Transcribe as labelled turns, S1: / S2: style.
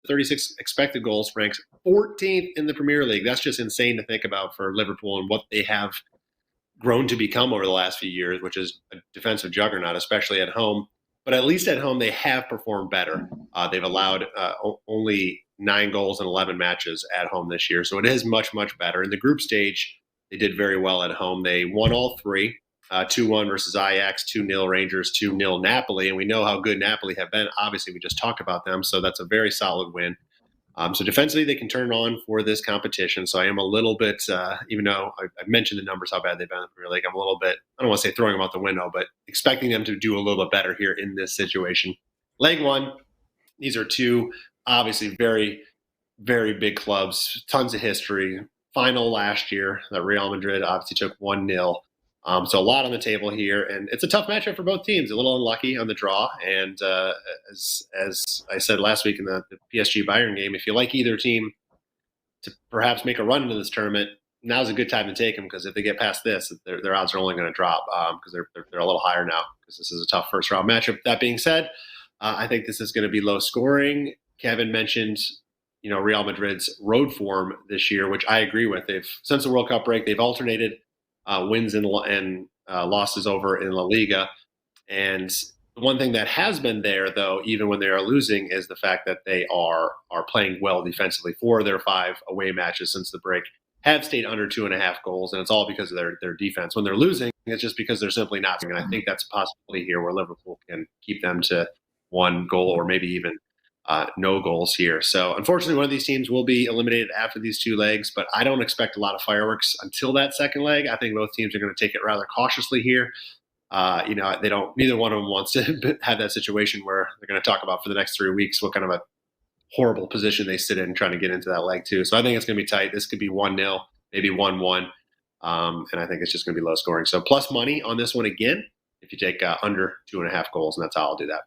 S1: 36 expected goals, ranks 14th in the Premier League. That's just insane to think about for Liverpool and what they have grown to become over the last few years, which is a defensive juggernaut, especially at home. But at least at home, they have performed better. They've allowed only 9 goals in 11 matches at home this year. So it is much, much better. In the group stage, they did very well at home. They won all 3, 2-1 versus Ajax, 2-0 Rangers, 2-0 Napoli. And we know how good Napoli have been. Obviously, we just talked about them. So that's a very solid win. So defensively, they can turn on for this competition. So I am a little bit, even though I've mentioned the numbers, how bad they've been in the Premier League, I'm a little bit, I don't want to say throwing them out the window, but expecting them to do a little bit better here in this situation. Leg 1, these are 2 obviously very, very big clubs, tons of history. Final last year, Real Madrid obviously took 1-0. So a lot on the table here, and it's a tough matchup for both teams. A little unlucky on the draw, and as I said last week in the PSG Bayern game, if you like either team to perhaps make a run into this tournament, now's a good time to take them, because if they get past this, their odds are only going to drop because they're a little higher now, because this is a tough first round matchup. That being said, I think this is going to be low scoring. Kevin mentioned, Real Madrid's road form this year, which I agree with. They've, since the World Cup break, they've alternated wins and losses over in La Liga. And the one thing that has been there, though, even when they are losing, is the fact that they are playing well defensively. 4 of their 5 away matches since the break have stayed under 2.5 goals, and it's all because of their defense. When they're losing, it's just because they're simply not. And I think that's a possibility here where Liverpool can keep them to 1 goal or maybe even no goals here. So unfortunately, one of these teams will be eliminated after these 2 legs, but I don't expect a lot of fireworks until that second leg. I think both teams are going to take it rather cautiously here. They don't. Neither one of them wants to have that situation where they're going to talk about for the next 3 weeks what kind of a horrible position they sit in trying to get into that leg too. So I think it's going to be tight. This could be 1-0, maybe 1-1, and I think it's just going to be low scoring. So plus money on this one again if you take under 2.5 goals, and that's how I'll do that.